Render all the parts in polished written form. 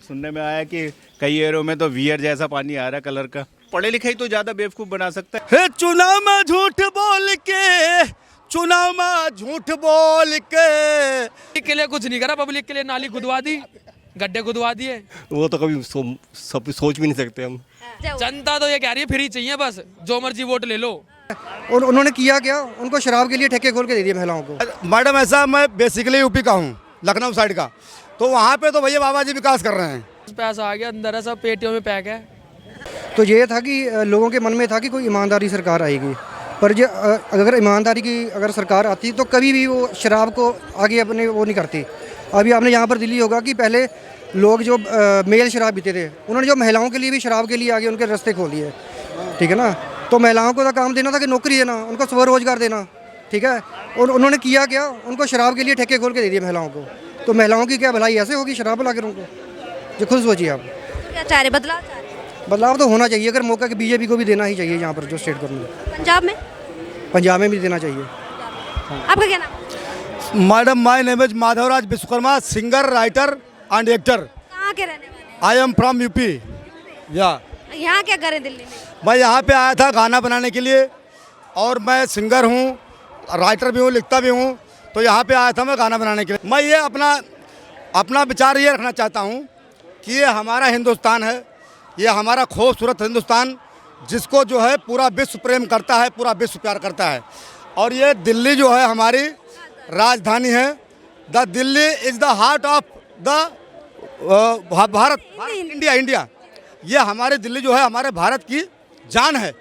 सुनने में आया कि कई एरियो में तो वियर जैसा पानी आ रहा है कलर का। पढ़े लिखे ही तो ज्यादा बेवकूफ बना सकता है। चुनाव में झूठ बोल के, चुनाव में झूठ बोल के लिए कुछ नहीं करा, पब्लिक के लिए नाली खुदवा दी, गड्ढे खुदवा दिए। वो तो कभी सब सोच भी नहीं सकते हम। जनता तो ये कह रही है फ्री चाहिए, बस जो मर्जी वोट ले लो। और उन्होंने किया क्या, उनको शराब के लिए ठेके खोल के दे दिए महिलाओं को। मैडम ऐसा, मैं बेसिकली यूपी का हूँ, लखनऊ साइड का, तो वहाँ पे तो भैया बाबा जी विकास कर रहे हैं। पैसा आ गया अंदर है, सब पेटियों में पैक है। तो ये था कि लोगों के मन में था कि कोई ईमानदारी सरकार आएगी, पर जो अगर ईमानदारी की अगर सरकार आती तो कभी भी वो शराब को आगे अपने वो नहीं करती। अभी आपने यहाँ पर दिल्ली होगा कि पहले लोग जो मेल शराब पीते थे, उन्होंने जो महिलाओं के लिए भी शराब के लिए आगे उनके रास्ते खोल दिए, ठीक है ना। तो महिलाओं को तो काम देना था कि नौकरी देना, उनको स्वरोजगार देना, ठीक है। और उन्होंने किया क्या, उनको शराब के लिए ठेके खोल के दे दिए महिलाओं को। तो महिलाओं की क्या भलाई ऐसे होगी शराब ला कर उनको? जो खुद सोचिए आप। क्या चाह रहे, बदलाव चाह रहे? बदलाव तो होना चाहिए, अगर मौका कि बीजेपी को भी देना ही चाहिए यहाँ पर जो स्टेट गवर्नमेंट। पंजाब में भी देना चाहिए। आपका क्या नाम? Madam, my name is Madhavraj Vishwakarma, singer, writer and actor. कहाँ के रहने वाले? I am from UP. या यहाँ क्या करें दिल्ली में? मैं यहाँ पे आया था गाना बनाने के लिए, और मैं सिंगर हूँ, राइटर भी हूँ, लिखता भी हूँ। तो यहाँ पे आया था मैं गाना बनाने के लिए। मैं ये अपना विचार ये रखना चाहता हूँ कि ये हमारा हिंदुस्तान है, ये हमारा खूबसूरत हिंदुस्तान, जिसको जो है पूरा विश्व प्रेम करता है, पूरा विश्व प्यार करता है। और ये दिल्ली जो है हमारी राजधानी है। The Delhi is the heart of the Bharat, India. ये हमारे दिल्ली जो है हमारे भारत की जान है।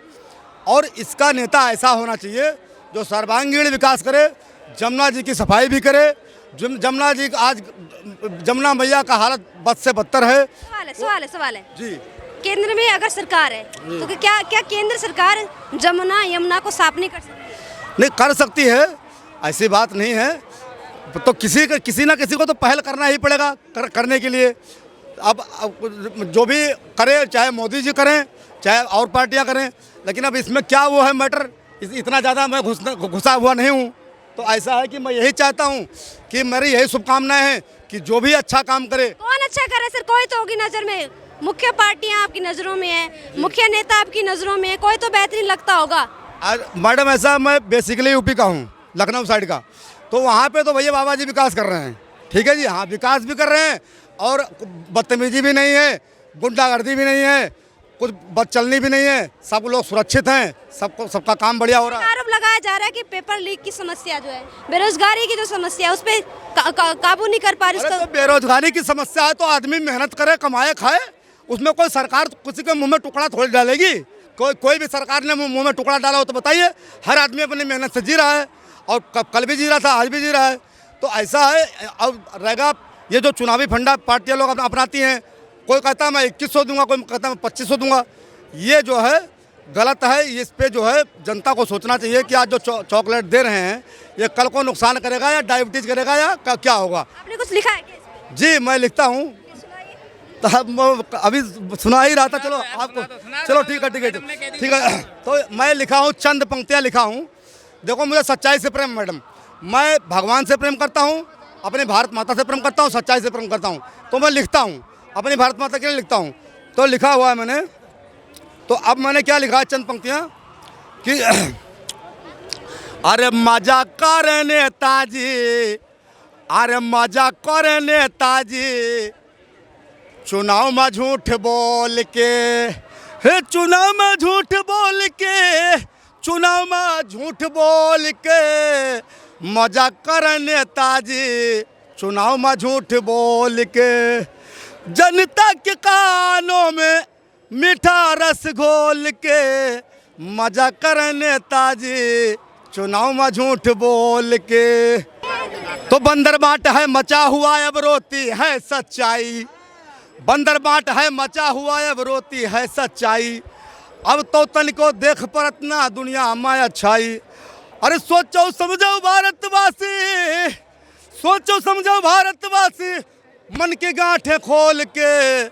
और इसका नेता ऐसा होना चाहिए जो सर्वांगीण विकास करे, जमुना जी की सफाई भी करे। जमुना जी आज जमुना मैया का हालत बद से बदतर है। सवाल है जी। केंद्र में अगर सरकार है तो क्या केंद्र सरकार जमुना यमुना को साफ नहीं कर सकती? नहीं कर सकती है, ऐसी बात नहीं है। तो किसी ना किसी को तो पहल करना ही पड़ेगा करने के लिए। अब जो भी करे, चाहे मोदी जी करें, चाहे और पार्टियां करें, लेकिन अब इसमें क्या वो है मैटर, इतना ज़्यादा मैं घुसा हुआ नहीं हूँ। तो ऐसा है कि मैं यही चाहता हूँ कि मेरी यही शुभकामनाएं हैं कि जो भी अच्छा काम करे। कौन अच्छा करे सर? कोई तो होगी नज़र में, मुख्य पार्टियां आपकी नज़रों में है, मुख्य नेता आपकी नज़रों में है, कोई तो बेहतरीन लगता होगा। मैडम ऐसा, मैं बेसिकली यूपी का हूँ, लखनऊ साइड का, तो वहाँ पे तो भैया बाबा जी विकास कर रहे हैं, ठीक है जी। हाँ, विकास भी कर रहे हैं, और बदतमीजी भी नहीं है, गुंडागर्दी भी नहीं है, कुछ बदचलनी भी नहीं है, सब लोग सुरक्षित हैं, सबका काम बढ़िया हो रहा है। आरोप लगाया जा रहा है कि पेपर लीक की समस्या जो है, बेरोजगारी की जो समस्या है, उस पर काबू नहीं कर पा रही। तो बेरोजगारी की समस्या है तो आदमी मेहनत करे, कमाए, खाए। उसमें कोई सरकार किसी के मुंह में टुकड़ा थोड़ी डालेगी। कोई भी सरकार ने मुंह में टुकड़ा डाला हो तो बताइए। हर आदमी अपनी मेहनत से जी रहा है, और कल भी जी रहा था, आज भी जी रहा है। तो ऐसा है। अब रहेगा ये जो चुनावी फंडा पार्टियां लोग अपनाती हैं, कोई कहता है मैं 2100 दूंगा, कोई कहता है मैं 2500 दूंगा। ये जो है गलत है। इस पे जो है जनता को सोचना चाहिए कि आज जो चॉकलेट दे रहे हैं ये कल को नुकसान करेगा या डायबिटीज करेगा या क्या होगा। आपने कुछ लिखा है क्या इस पे? जी, मैं लिखता हूँ, अभी सुना ही रहा था। चलो आपको, चलो ठीक है। तो मैं लिखा हूँ, चंद पंक्तियाँ लिखा हूँ। देखो, मुझे सच्चाई से प्रेम मैडम, मैं भगवान से प्रेम करता हूँ, अपनी भारत माता से प्रेम करता हूँ, सच्चाई से प्रेम करता हूँ। तो मैं लिखता हूँ, अपनी भारत माता के लिए लिखता हूँ। तो लिखा हुआ है मैंने। तो अब मैंने क्या लिखा है, चंद पंक्तियाँ कि अरे मजा कर नेताजी, अरे मजा कर नेताजी, चुनाव में झूठ बोल के, चुनाव में झूठ बोल के, चुनाव में झूठ बोल के, मजा कर नेताजी, चुनाव में झूठ बोल के, जनता के कानों में मीठा रस घोल के, मजा कर नेताजी, चुनाव में झूठ बोल के। तो बंदर बाट है मचा हुआ, अब रोती है सच्चाई। बंदर बाट है मचा हुआ, अब रोती है सच्चाई। अब तो तन को देख परत ना दुनिया में अच्छाई। अरे सोचो समझो भारतवासी, सोचो समझो भारतवासी, मन के गांठे खोल के,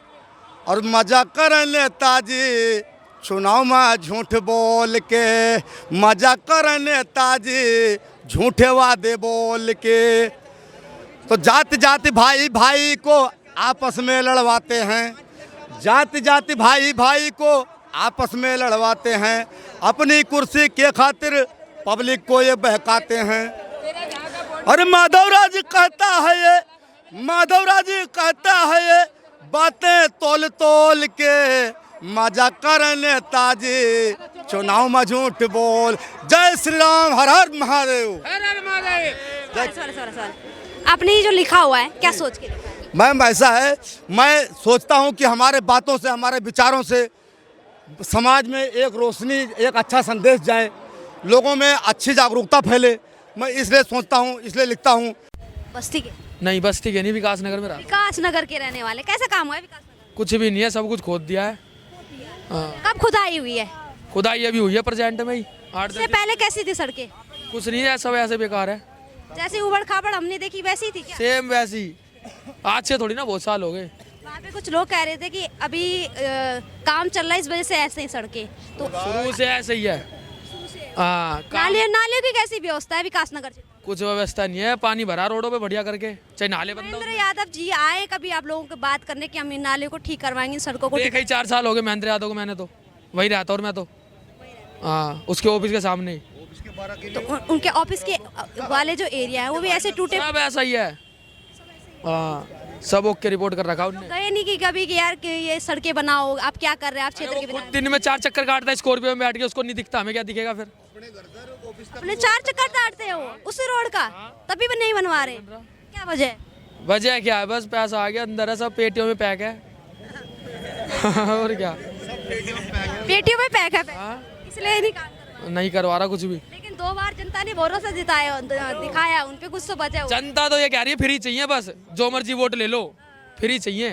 और मजा कर नेताजी, चुनाव में झूठ बोल के, मजा कर नेताजी, झूठे वादे बोल के। तो जाति जाति भाई भाई को आपस में लड़वाते हैं, जाति जाति भाई भाई को आपस में लड़वाते हैं, अपनी कुर्सी के खातिर पब्लिक को ये बहकाते हैं। अरे माधवराज कहता है ये, माधवराज कहता है ये बातें तोल तोल के, मजा करने ताजी चुनाव में झूठ बोल। जय श्री राम, हर हर महादेव। सॉरी आपने ये जो लिखा हुआ है क्या सोच के लिखा है? मैम ऐसा है, मैं सोचता हूँ कि हमारे बातों से, हमारे विचारों से समाज में एक रोशनी, एक अच्छा संदेश जाए, लोगों में अच्छी जागरूकता फैले। मैं इसलिए सोचता हूँ, इसलिए लिखता हूँ। बस्ती के नहीं बस्ती के नहीं, विकास नगर में रहा। विकास नगर के रहने वाले, कैसा काम हुआ है विकास नगर? कुछ भी नहीं है, सब कुछ खोद दिया है। कब खुदाई हुई है? खुदाई अभी हुई है प्रेजेंट में ही, 8 इससे पहले कैसी थी सड़कें? कुछ नहीं है, सब ऐसे बेकार है। जैसी उबड़ खाबड़ हमने देखी वैसी थी क्या? सेम वैसी, आज से थोड़ी ना, बहुत साल हो गए। वहाँ पे कुछ लोग कह रहे थे कि अभी काम चल रहा है, इस वजह से ऐसे ही सड़कें। तो शुरू से ऐसे ही है। हाँ, नालियों की कैसी व्यवस्था है विकास नगर से? कुछ व्यवस्था नहीं है, पानी भरा रोडों पे बढ़िया करके, चाहे नाले बंद हो। महेंद्र यादव जी आए कभी आप लोगों को बात करने की, हम इन नाले को ठीक करवाएंगे, सड़कों को? देखा ही 4 साल हो गए महेंद्र यादव को, मैंने तो वही रहता और मैं तो हाँ उसके ऑफिस के सामने ही। तो उनके ऑफिस के वाले जो एरिया है वो भी ऐसे टूटे? सब ऐसा ही है। हाँ, सब ओके रिपोर्ट कर रखा उन्होंने। गए नहीं कि कभी कि यार कि ये सड़कें बनाओ, आप क्या कर रहे हैं, आप क्षेत्र के खुद विधायक? दिन में 4 चक्कर काटता है स्कॉर्पियो में बैठ के, उसको नहीं दिखता, हमें क्या दिखेगा फिर? अपने 4 चक्कर काटते हो उसी रोड का, तभी भी नहीं बनवा रहे, क्या वजह है? वजह क्या है, बस पैसा आ गया अंदर है, सब पेटियों में पैक है। और क्या, पेटियों में पैक है पैसे, इसलिए नहीं काम कर रहे। नहीं करवा रहा कुछ भी। लेकिन 2 बार जनता ने भरोसा दिखाया, उन पे कुछ तो बचा हुआ। जनता तो ये कह रही है फ्री चाहिए, बस जो मर्जी वोट ले लो, फ्री चाहिए।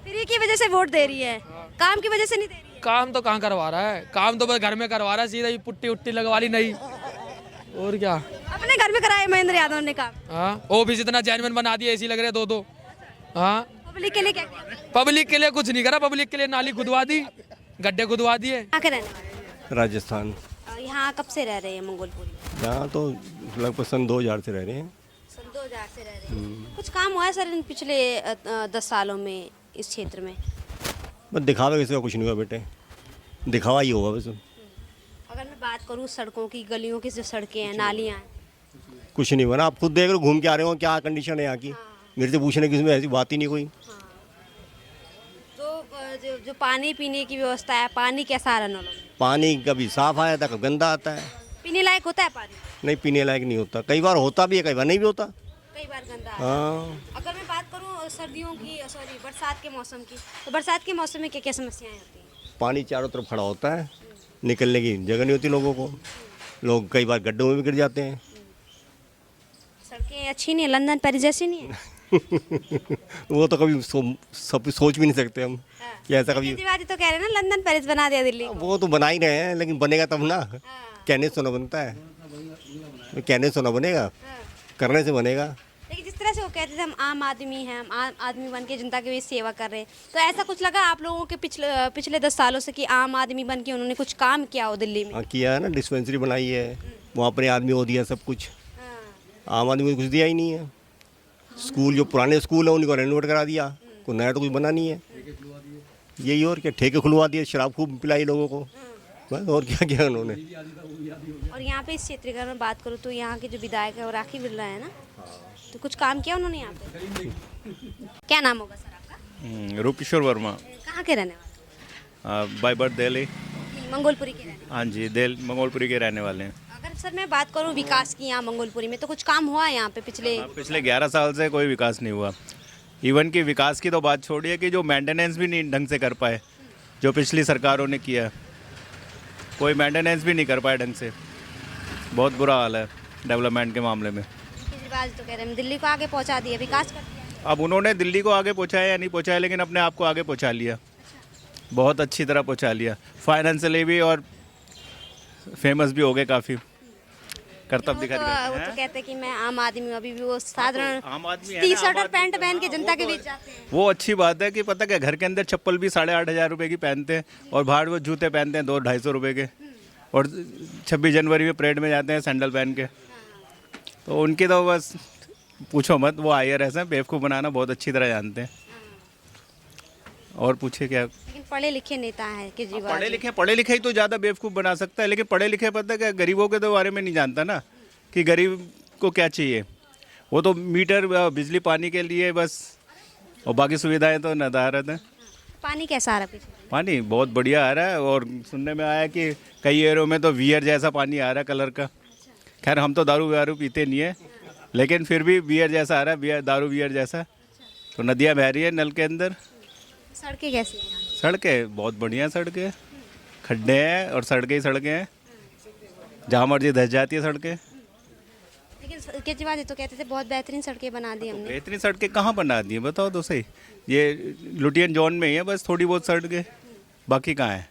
फ्री की वजह से वोट दे रही है, काम की वजह से नहीं दे रही है। काम तो कहाँ करवा रहा है, काम तो बस घर में करवा रहा है, सीधा ही पुट्टी उट्टी लगवा ली नहीं। और क्या, अपने घर में कराया महेंद्र यादव ने काम। हाँ ऑफिस इतना जेन्युइन बना दिया, एसी लग रहे 2-2। हाँ पब्लिक के लिए क्या किया? पब्लिक के लिए कुछ नहीं करा, पब्लिक के लिए नाली खुदवा दी, गड्ढे खुदवा दिए। कहाँ के रहने वाले? राजस्थान। यहाँ कब से रह रहे हैं मंगोलपुरी? यहाँ तो लगभग सन 2000 से रह रहे हैं। सन 2000 से रह रहे हैं। कुछ काम हुआ है सर इन पिछले 10 सालों में इस क्षेत्र में? बस दिखावे किसी का कुछ नहीं हुआ बेटे, दिखावा ही होगा बस। अगर मैं बात करूँ सड़कों की, गलियों की जो सड़कें हैं, नालियाँ हैं, कुछ नहीं बना, आप खुद देख रहे हो, घूम के आ रहे हो क्या कंडीशन है यहाँ की। मेरे से पूछने की इसमें ऐसी बात ही नहीं कोई। तो जो पानी पीने की व्यवस्था है, पानी कैसा आ रहा है? पानी कभी साफ आया था, कभी गंदा आता है। पीने लायक होता है पानी? नहीं, पीने लायक नहीं होता, कई बार होता भी है, कई बार नहीं भी होता। कई बार गंदा आता है। हाँ, अगर मैं बात करूँ सर्दियों की, सॉरी बरसात के मौसम की, तो बरसात के मौसम में क्या क्या समस्याएं होती हैं? पानी चारों तरफ खड़ा होता है, निकलने की जगह नहीं होती लोगों को, लोग कई बार गड्ढों में भी गिर जाते हैं। सड़कें अच्छी नहीं है, लंदन पेरिस जैसी नहीं है? वो तो कभी सब सोच भी नहीं सकते हम कि ऐसा कभी। केजरीवाल जी तो कह रहे हैं ना लंदन पेरिस बना दिया दिल्ली को। वो तो बना ही रहे हैं, लेकिन बनेगा तब ना, कहने से ना बनता है, कहने से ना बनेगा, करने से बनेगा। लेकिन जिस तरह से वो कहते थे हम आम आदमी हैं, हम आम आदमी बन के जनता की भी सेवा कर रहे हैं, तो ऐसा कुछ लगा आप लोगों के पिछले 10 सालों से कि आम आदमी बन के उन्होंने कुछ काम किया हो दिल्ली में? हाँ किया है ना, डिस्पेंसरी बनाई है, वहाँ पर आदमी हो दिया सब कुछ, आम आदमी को कुछ दिया ही नहीं है। स्कूल जो पुराने स्कूल है उनको रेनोवेट करा दिया, कोई नया तो कुछ बना नहीं है। यही और क्या, ठेके खुलवा दिए, शराब खूब पिलाई लोगों को, बस और क्या किया उन्होंने। और यहाँ पे इस क्षेत्र की अगर मैं बात करूँ तो यहाँ के जो विधायक है वो राखी बिरला है ना, तो कुछ काम किया उन्होंने यहाँ पे? क्या नाम होगा सर आपका? रूपेश्वर वर्मा। कहाँ के रहने वाले? By birth Delhi. मंगोलपुरी के रहने हाँ जी, मंगोलपुरी के रहने वाले हैं। वाले। अगर सर मैं बात करूँ विकास की यहाँ मंगोलपुरी में, तो कुछ काम हुआ है यहाँ पे पिछले 11 साल से कोई विकास नहीं हुआ। इवन कि विकास की तो बात छोड़िए कि जो मेंटेनेंस भी नहीं ढंग से कर पाए, जो पिछली सरकारों ने किया, कोई मेंटेनेंस भी नहीं कर पाए ढंग से। बहुत बुरा हाल है डेवलपमेंट के मामले में। केजरीवाल तो कह रहे हैं दिल्ली को आगे पहुँचा दिया, विकास कर दिया। अब उन्होंने दिल्ली को आगे पहुँचाया या नहीं पहुँचाया, लेकिन अपने आप को आगे पहुँचा लिया, बहुत अच्छी तरह पहुँचा लिया। फाइनेंशियली भी और फेमस भी हो गए काफ़ी, कर्तव्य दिखा वो तो कहते हैं कि मैं आम आदमी हूँ, अभी भी वो साधारण आम आदमी है ना, टी-शर्ट आम और पैंट आदमी। पहन के जनता के वो बीच जाते हैं। वो अच्छी बात है कि पता क्या, घर के अंदर चप्पल भी 8,500 रुपये की पहनते हैं और बाहर वो जूते पहनते हैं 200-250 रुपये के, और 26 जनवरी में परेड में जाते हैं सैंडल पहन के। तो उनकी तो बस पूछो मत, वो IRS हैं, बेवकूफ़ बनाना बहुत अच्छी तरह जानते हैं। और पूछे क्या। लेकिन पढ़े लिखे नेता हैं केजरीवाल जी। पढ़े लिखे ही तो ज़्यादा बेवकूफ़ बना सकता है, लेकिन पढ़े लिखे पता है क्या, गरीबों के तो बारे में नहीं जानता ना कि गरीब को क्या चाहिए। वो तो मीटर बिजली पानी के लिए बस, और बाकी सुविधाएं तो नदारद हैं। पानी कैसा आ रहा है पीछे? पानी बहुत बढ़िया आ रहा है, और सुनने में आया कि कई एरियो में तो वियर जैसा पानी आ रहा है कलर का। खैर हम तो दारू वारू पीते नहीं है, लेकिन फिर भी वियर जैसा आ रहा है, वियर दारू वियर जैसा। तो नदियाँ बह रही है नल के अंदर। सड़कें कैसी हैं यहाँ? सड़कें बहुत बढ़िया सड़कें, खड्डे हैं और सड़कें ही सड़कें हैं, जहाँ मर्जी धस जाती है सड़कें। लेकिन केजरीवाल जी तो कहते थे बहुत बेहतरीन सड़कें बना दी हमने। बेहतरीन सड़कें कहाँ बना दी हैं बताओ तो सही। ये लुटियन जोन में ही है बस थोड़ी बहुत सड़कें, बाकी कहाँ है।